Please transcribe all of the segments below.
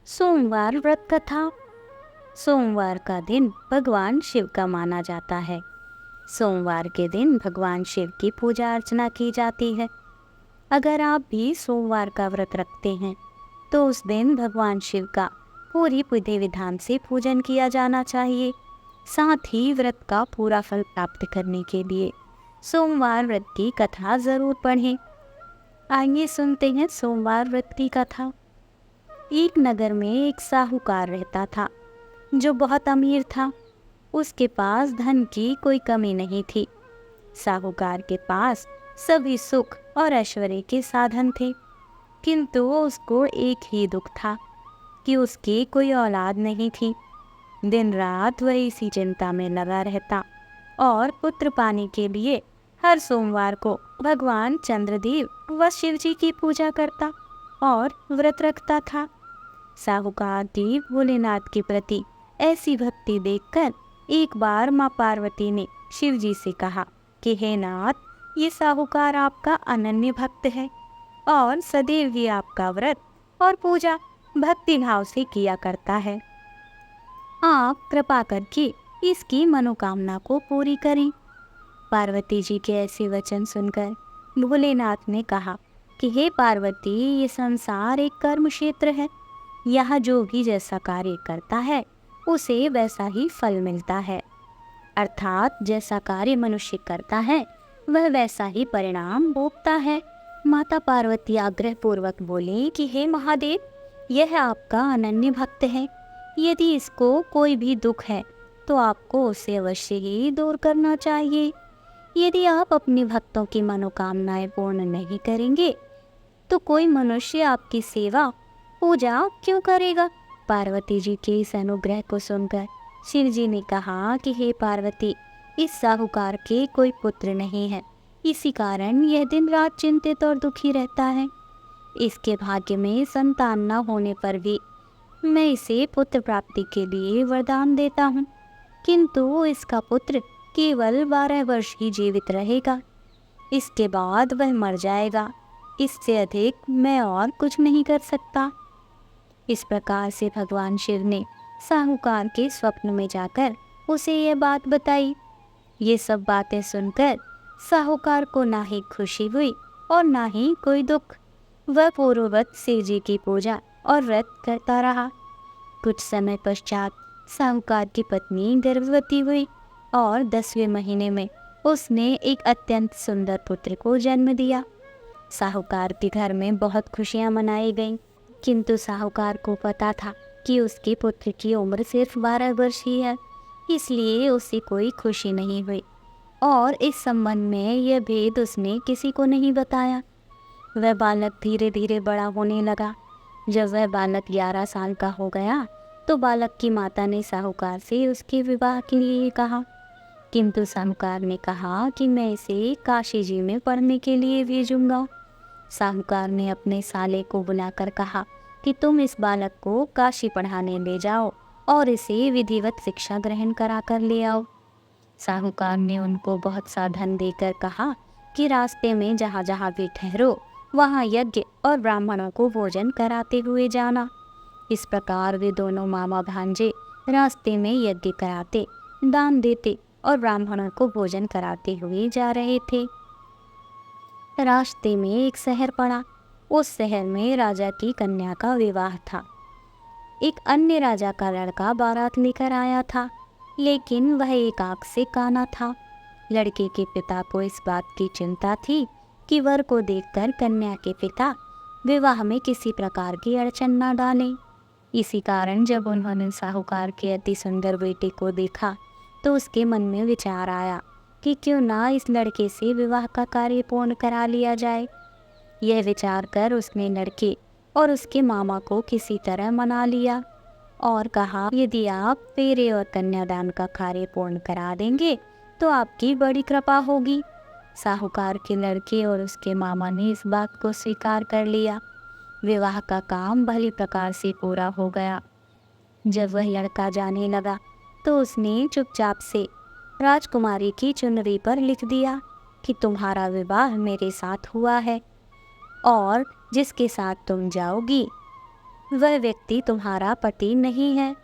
सोमवार व्रत कथा। सोमवार का दिन भगवान शिव का माना जाता है। सोमवार के दिन भगवान शिव की पूजा अर्चना की जाती है। अगर आप भी सोमवार का व्रत रखते हैं तो उस दिन भगवान शिव का पूरी विधि विधान से पूजन किया जाना चाहिए। साथ ही व्रत का पूरा फल प्राप्त करने के लिए सोमवार व्रत की कथा जरूर पढ़ें। आइए सुनते हैं सोमवार व्रत की कथा। एक नगर में एक साहूकार रहता था जो बहुत अमीर था। उसके पास धन की कोई कमी नहीं थी। साहूकार के पास सभी सुख और ऐश्वर्य के साधन थे, किंतु उसको एक ही दुख था कि उसकी कोई औलाद नहीं थी। दिन रात वह इसी चिंता में लगा रहता और पुत्र पाने के लिए हर सोमवार को भगवान चंद्रदेव व शिव जी की पूजा करता और व्रत रखता था। साहूकार की भोलेनाथ के प्रति ऐसी भक्ति देखकर एक बार माँ पार्वती ने शिव जी से कहा कि हे नाथ, ये साहूकार आपका अनन्य भक्त है और सदैव ही आपका व्रत और पूजा भक्ति भाव से किया करता है। आप कृपा करके इसकी मनोकामना को पूरी करें। पार्वती जी के ऐसे वचन सुनकर भोलेनाथ ने कहा कि हे पार्वती, ये संसार एक कर्म क्षेत्र है। यहाँ जो भी जैसा कार्य करता है उसे वैसा ही फल मिलता है। अर्थात जैसा कार्य मनुष्य करता है वह वैसा ही परिणाम भोगता है। माता पार्वती आग्रह पूर्वक बोली कि हे महादेव, यह आपका अनन्य भक्त है। यदि इसको कोई भी दुख है तो आपको उसे अवश्य ही दूर करना चाहिए। यदि आप अपने भक्तों की मनोकामनाएं पूर्ण नहीं करेंगे तो कोई मनुष्य आपकी सेवा पूजा क्यों करेगा। पार्वती जी के इस अनुग्रह को सुनकर शिव जी ने कहा कि हे पार्वती, इस साहूकार के कोई पुत्र नहीं है, इसी कारण यह दिन रात चिंतित और दुखी रहता है। इसके भाग्य में संतान न होने पर भी मैं इसे पुत्र प्राप्ति के लिए वरदान देता हूँ, किंतु इसका पुत्र केवल 12 वर्ष ही जीवित रहेगा। इसके बाद वह मर जाएगा। इससे अधिक मैं और कुछ नहीं कर सकता। इस प्रकार से भगवान शिव ने साहूकार के स्वप्न में जाकर उसे ये बात बताई। ये सब बातें सुनकर साहूकार को ना ही खुशी हुई और ना ही कोई दुख। वह पूर्ववत शिव जी की पूजा और व्रत करता रहा। कुछ समय पश्चात साहूकार की पत्नी गर्भवती हुई और 10वें महीने में उसने एक अत्यंत सुंदर पुत्र को जन्म दिया। साहूकार के घर में बहुत खुशियां मनाई गईं, किंतु साहूकार को पता था कि उसके पुत्र की उम्र सिर्फ 12 वर्ष ही है, इसलिए उसे कोई खुशी नहीं हुई और इस संबंध में यह भेद उसने किसी को नहीं बताया। वह बालक धीरे धीरे बड़ा होने लगा। जब वह बालक 11 साल का हो गया तो बालक की माता ने साहूकार से उसके विवाह के लिए कहा, किंतु साहूकार ने कहा कि मैं इसे काशी जी में पढ़ने के लिए भेजूंगा। साहूकार ने अपने साले को बुलाकर कहा कि तुम इस बालक को काशी पढ़ाने ले जाओ और इसे विधिवत शिक्षा ग्रहण करा कर ले आओ। साहूकार ने उनको बहुत सा धन देकर कहा कि रास्ते में जहाँ जहाँ भी ठहरो वहाँ यज्ञ और ब्राह्मणों को भोजन कराते हुए जाना। इस प्रकार वे दोनों मामा भांजे रास्ते में यज्ञ कराते, दान देते और ब्राह्मणों को भोजन कराते हुए जा रहे थे। रास्ते में एक शहर पड़ा। उस शहर में राजा की कन्या का विवाह था। एक अन्य राजा का लड़का बारात लेकर आया था, लेकिन वह एक आंख से काना था। लड़के के पिता को इस बात की चिंता थी कि वर को देखकर कन्या के पिता विवाह में किसी प्रकार की अड़चन न डालें। इसी कारण जब उन्होंने साहूकार के अति सुंदर बेटे को देखा तो उसके मन में विचार आया कि क्यों ना इस लड़के से विवाह का कार्य पूर्ण करा लिया जाए। यह विचार कर उसने लड़के और उसके मामा को किसी तरह मना लिया और कहा, यदि आप फेरे और कन्यादान का कार्य पूर्ण करा देंगे तो आपकी बड़ी कृपा होगी। साहूकार के लड़के और उसके मामा ने इस बात को स्वीकार कर लिया। विवाह का काम भली प्रकार से पूरा हो गया। जब वह लड़का जाने लगा तो उसने चुपचाप से राजकुमारी की चुनरी पर लिख दिया कि तुम्हारा विवाह मेरे साथ हुआ है और जिसके साथ तुम जाओगी वह व्यक्ति तुम्हारा पति नहीं है।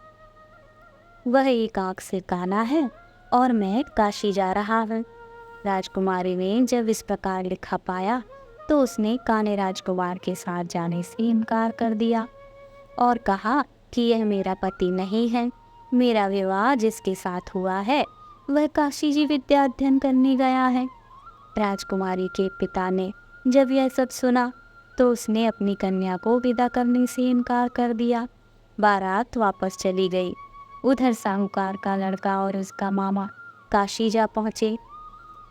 वह एक आंख से काना है और मैं काशी जा रहा हूँ। राजकुमारी ने जब इस प्रकार लिखा पाया तो उसने काने राजकुमार के साथ जाने से इनकार कर दिया और कहा कि यह मेरा पति नहीं है। मेरा विवाह जिसके साथ हुआ है वह काशी जी विद्या अध्ययन करने गया है। राजकुमारी के पिता ने जब यह सब सुना तो उसने अपनी कन्या को विदा करने से इनकार कर दिया। बारात वापस चली गई। उधर साहूकार का लड़का और उसका मामा काशी जा पहुँचे।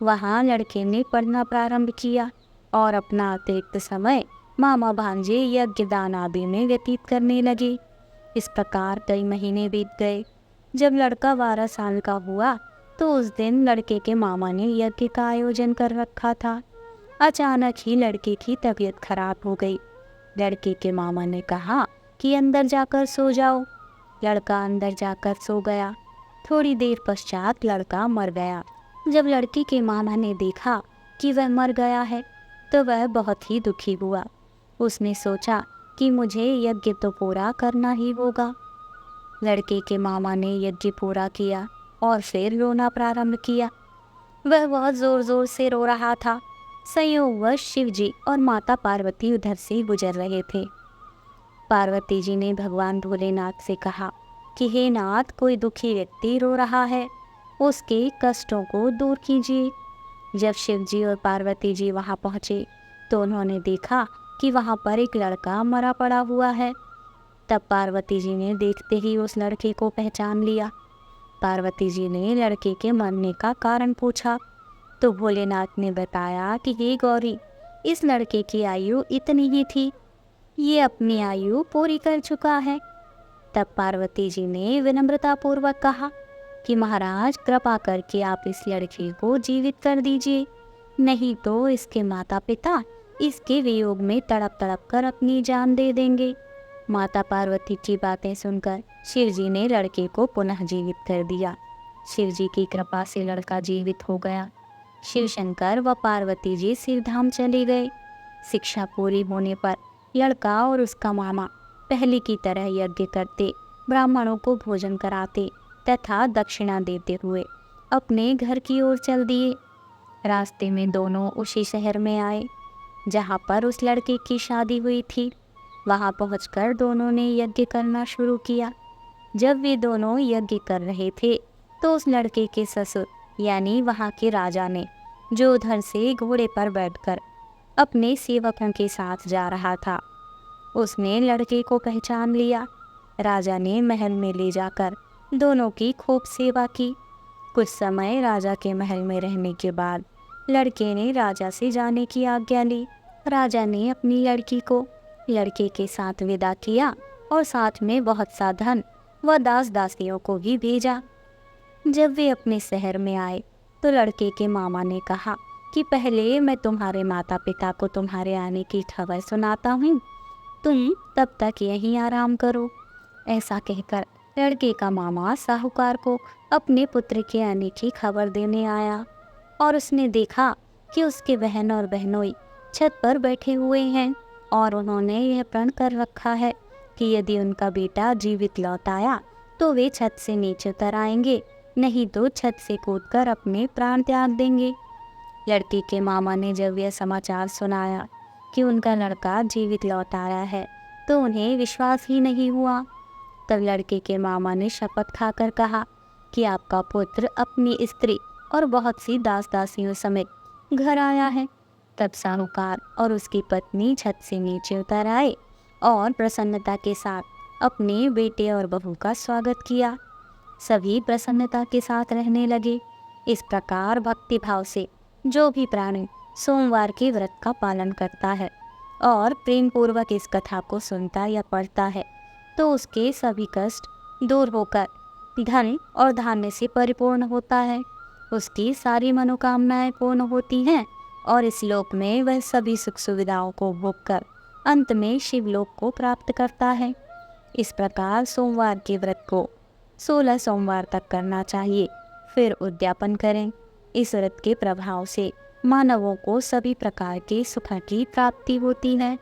वहाँ लड़के ने पढ़ना प्रारंभ किया और अपना अतिरिक्त समय मामा भांजे यज्ञ दान आदि में व्यतीत करने लगे। इस प्रकार कई महीने बीत गए। जब लड़का 12 साल का हुआ तो उस दिन लड़के के मामा ने यज्ञ का आयोजन कर रखा था। अचानक ही लड़के की तबीयत खराब हो गई। लड़के के मामा ने कहा कि अंदर जाकर सो जाओ। लड़का अंदर जाकर सो गया। थोड़ी देर पश्चात लड़का मर गया। जब लड़की के मामा ने देखा कि वह मर गया है तो वह बहुत ही दुखी हुआ। उसने सोचा कि मुझे यज्ञ तो पूरा करना ही होगा। लड़के के मामा ने यज्ञ पूरा किया और फिर रोना प्रारंभ किया। वह बहुत जोर जोर से रो रहा था। संयोगवश शिव जी और माता पार्वती उधर से गुजर रहे थे। पार्वती जी ने भगवान भोलेनाथ से कहा कि हे नाथ, कोई दुखी व्यक्ति रो रहा है, उसके कष्टों को दूर कीजिए। जब शिव जी और पार्वती जी वहां पहुंचे तो उन्होंने देखा कि वहां पर एक लड़का मरा पड़ा हुआ है। तब पार्वती जी ने देखते ही उस लड़के को पहचान लिया। पार्वती जी ने लड़के के मरने का कारण पूछा तो भोलेनाथ ने बताया कि हे गौरी, इस लड़के की आयु इतनी ही थी, ये अपनी आयु पूरी कर चुका है। तब पार्वती जी ने विनम्रतापूर्वक कहा कि महाराज, कृपा करके आप इस लड़के को जीवित कर दीजिए, नहीं तो इसके माता पिता इसके वियोग में तड़प तड़प कर अपनी जान दे देंगे। माता पार्वती की बातें सुनकर शिव जी ने लड़के को पुनः जीवित कर दिया। शिव जी की कृपा से लड़का जीवित हो गया। शिव शंकर व पार्वती जी सिरधाम चले गए। शिक्षा पूरी होने पर लड़का और उसका मामा पहले की तरह यज्ञ करते, ब्राह्मणों को भोजन कराते तथा दक्षिणा देते हुए अपने घर की ओर चल दिए। रास्ते में दोनों उसी शहर में आए जहाँ पर उस लड़के की शादी हुई थी। वहाँ पहुंचकर दोनों ने यज्ञ करना शुरू किया। जब वे दोनों यज्ञ कर रहे थे तो उस लड़के के ससुर यानी वहाँ के राजा ने, जो उधर से घोड़े पर बैठकर अपने सेवकों के साथ जा रहा था, उसने लड़के को पहचान लिया। राजा ने महल में ले जाकर दोनों की खूब सेवा की। कुछ समय राजा के महल में रहने के बाद लड़के ने राजा से जाने की आज्ञा ली। राजा ने अपनी लड़की को लड़के के साथ विदा किया और साथ में बहुत सा धन व दास दासियों को भी भेजा। जब वे अपने शहर में आए तो लड़के के मामा ने कहा कि पहले मैं तुम्हारे माता पिता को तुम्हारे आने की खबर सुनाता हूँ, तुम तब तक यहीं आराम करो। ऐसा कहकर लड़के का मामा साहूकार को अपने पुत्र के आने की खबर देने आया और उसने देखा कि उसके बहन और बहनोई छत पर बैठे हुए हैं और उन्होंने यह प्रण कर रखा है कि यदि उनका बेटा जीवित लौट आया तो वे छत से नीचे उतर आएंगे, नहीं तो छत से कूदकर अपने प्राण त्याग देंगे। लड़के के मामा ने जब यह समाचार सुनाया कि उनका लड़का जीवित लौट आया है तो उन्हें विश्वास ही नहीं हुआ। तब लड़के के मामा ने शपथ खाकर कहा कि आपका पुत्र अपनी स्त्री और बहुत सी दास दासियों समेत घर आया है। तब साहूकार और उसकी पत्नी छत से नीचे उतर आए और प्रसन्नता के साथ अपने बेटे और बहू का स्वागत किया। सभी प्रसन्नता के साथ रहने लगे। इस प्रकार भक्ति भाव से जो भी प्राणी सोमवार के व्रत का पालन करता है और प्रेम पूर्वक इस कथा को सुनता या पढ़ता है तो उसके सभी कष्ट दूर होकर धन और धान्य से परिपूर्ण होता है। उसकी सारी मनोकामनाएं पूर्ण होती हैं और इस लोक में वह सभी सुख सुविधाओं को भोग कर अंत में शिवलोक को प्राप्त करता है। इस प्रकार सोमवार के व्रत को 16 सोमवार तक करना चाहिए, फिर उद्यापन करें। इस व्रत के प्रभाव से मानवों को सभी प्रकार के सुख की प्राप्ति होती है।